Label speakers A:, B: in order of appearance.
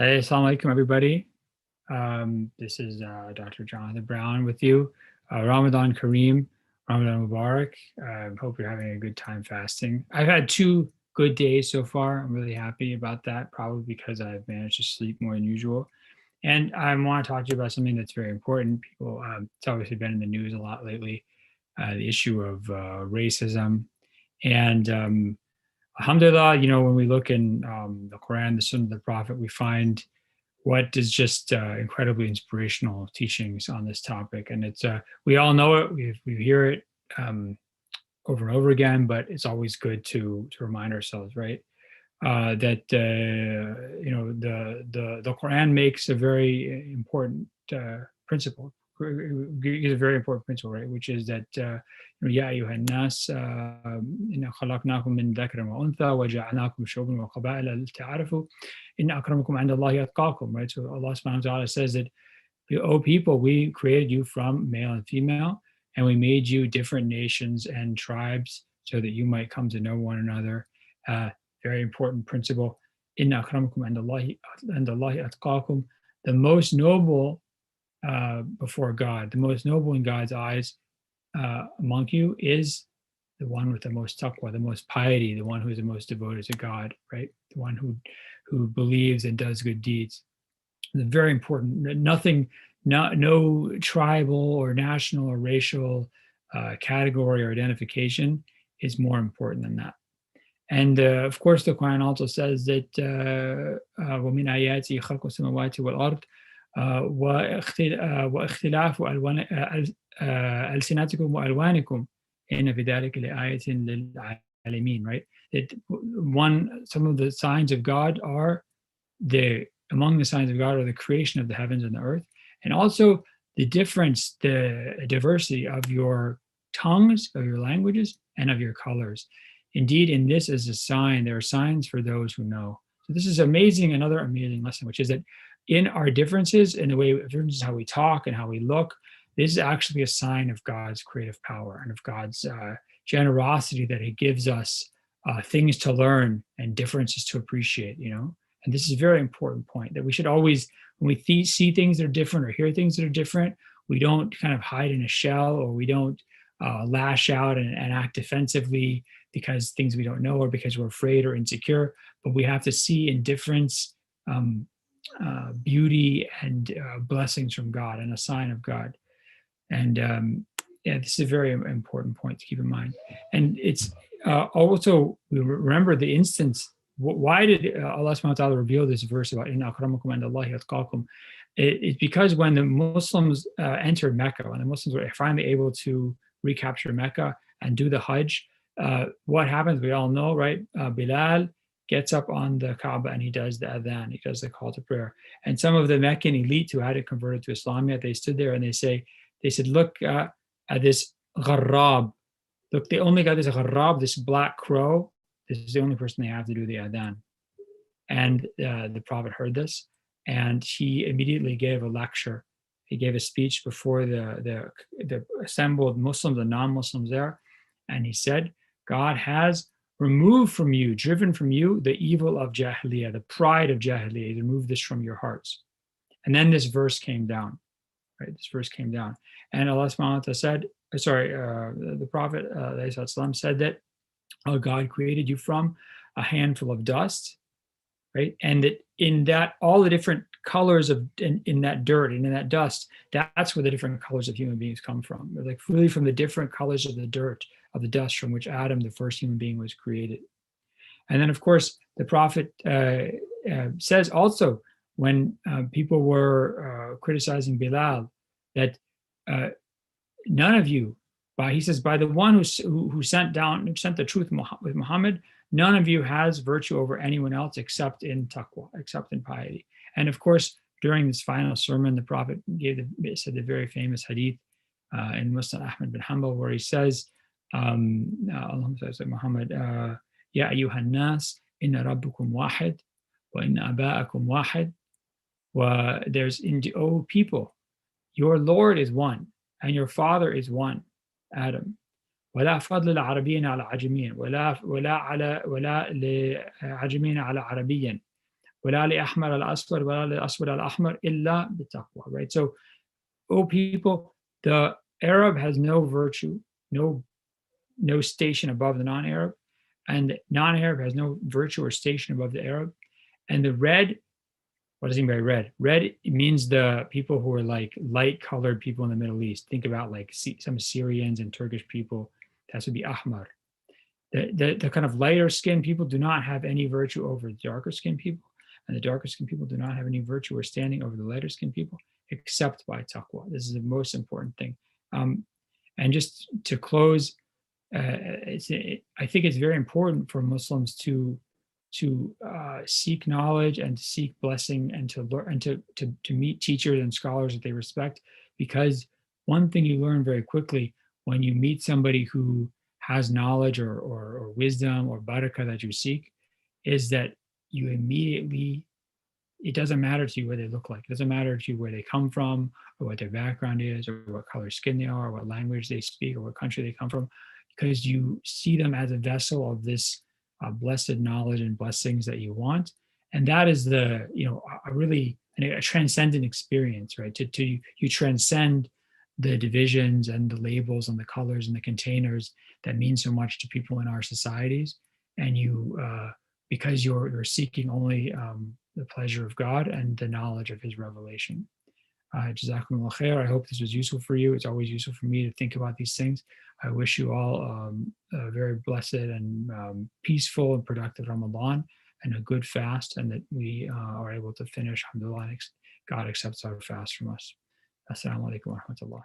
A: Hey, assalamu alaikum, everybody. This is Dr. Jonathan Brown with you. Ramadan Kareem, Ramadan Mubarak. Hope you're having a good time fasting. I've had 2 good days so far. I'm really happy about that, probably because I've managed to sleep more than usual. And I want to talk to you about something that's very important. It's obviously been in the news a lot lately, the issue of racism. And alhamdulillah, when we look in the Quran, the Sunnah of the Prophet, we find what is just incredibly inspirational teachings on this topic. And it's we all know it, we hear it over and over again, but it's always good to remind ourselves, right? That the Quran makes a very important principle. Gives a very important principle, right? Which is that Ya ayyuhan nas inna khalaqnakum min dhakarin wa untha wa ja'alnakum shu'uban wa qaba'ila lita'arafu inna akramakum 'inda Allahi atqakum, right? So Allah subhanahu wa ta'ala says that, O people, we created you from male and female, and we made you different nations and tribes so that you might come to know one another. Very important principle. Inna akramakum 'inda Allahi atqakum. The most noble before God, the most noble in God's eyes among you is the one with the most taqwa, the most piety, the one who is the most devoted to God, right? The one who believes and does good deeds. It's very important. No tribal or national or racial category or identification is more important than that. And of course, the Quran also says that وَمِنْ آيَاتِهِ خَلْقُ السَّمَاوَاتِ وَالْأَرْضِ واختلاف ألسنتكم وألوانكم إن في ذلك لآية للعالمين, right? That some of the signs of God are among the signs of God are the creation of the heavens and the earth, and also the diversity of your tongues, of your languages, and of your colors. Indeed, in this is a sign. There are signs for those who know. So this is another amazing lesson, which is that in our differences, in the way differences, how we talk and how we look, this is actually a sign of God's creative power and of God's generosity, that He gives us things to learn and differences to appreciate. And this is a very important point, that we should always, when we see things that are different or hear things that are different, we don't kind of hide in a shell, or we don't lash out and act defensively because things we don't know or because we're afraid or insecure. But we have to see in difference beauty and blessings from God and a sign of God. And this is a very important point to keep in mind. And it's also, we remember the instance. Why did Allah subhanahu wa ta'ala reveal this verse about inna akramakum 'inda Allahi atqakum? It's because when the Muslims entered Mecca, when the Muslims were finally able to recapture Mecca and do the Hajj, what happens? We all know, right? Bilal gets up on the Kaaba and he does the adhan, he does the call to prayer. And some of the Meccan elite who had converted to Islam yet, they stood there and they said, look at this gharrab. Look, they only got this gharrab, this black crow. This is the only person they have to do the adhan. And the Prophet heard this, and he immediately gave a lecture. He gave a speech before the assembled Muslims and non-Muslims there. And he said, God has removed from you, driven from you, the evil of Jahiliyyah, the pride of Jahiliyyah. Remove this from your hearts. And then this verse came down, right? This verse came down. And Allah subhanahu wa ta'ala said, the Prophet said that God created you from a handful of dust, right? And that in that, all the different colors in that dirt and in that dust, that's where the different colors of human beings come from. They're like really from the different colors of the dirt, of the dust from which Adam, the first human being, was created. And then, of course, the Prophet says also, when people were criticizing Bilal, that none of you, he says, by the one who sent the truth with Muhammad, none of you has virtue over anyone else except in taqwa, except in piety. And of course, during this final sermon, the Prophet said the very famous hadith in Muslim Ahmad bin Hanbal, where he says, Muhammad, Ya ayyuhan nas, inna rabbukum wahid, wa inna aba'akum wahid. O people, your Lord is one, and your Father is one, Adam. ولا فضل العربيين على عجمين ولا لعجمين على عربيين وَلَا لِأَحْمَرَ الْأَسْوَدِ وَلَا لِلْأَسْوَدِ الْأَحْمَرِ إِلَّا بِالتَّقْوَى, right? So, O people, the Arab has no virtue, no station above the non-Arab, and the non-Arab has no virtue or station above the Arab. And the red, what does he mean by red? Red means the people who are like light-colored people in the Middle East. Think about like some Syrians and Turkish people. That would be ahmar. The kind of lighter skinned people do not have any virtue over the darker skinned people, and the darker skinned people do not have any virtue or standing over the lighter skinned people, except by taqwa. This is the most important thing. And just to close, I think it's very important for Muslims to seek knowledge and to seek blessing and to learn and to meet teachers and scholars that they respect, because one thing you learn very quickly when you meet somebody who has knowledge or wisdom or barakah that you seek is that you immediately, it doesn't matter to you what they look like. It doesn't matter to you where they come from or what their background is or what color skin they are or what language they speak or what country they come from, because you see them as a vessel of this blessed knowledge and blessings that you want. And that is the, a really a transcendent experience, right? You transcend the divisions and the labels and the colors and the containers that mean so much to people in our societies. And you, because you're seeking only the pleasure of God and the knowledge of his revelation. Jazakumullah khair. I hope this was useful for you. It's always useful for me to think about these things. I wish you all a very blessed and peaceful and productive Ramadan and a good fast, and that we are able to finish, alhamdulillah, God accepts our fast from us. Assalamu alaikum wa rahmatullah.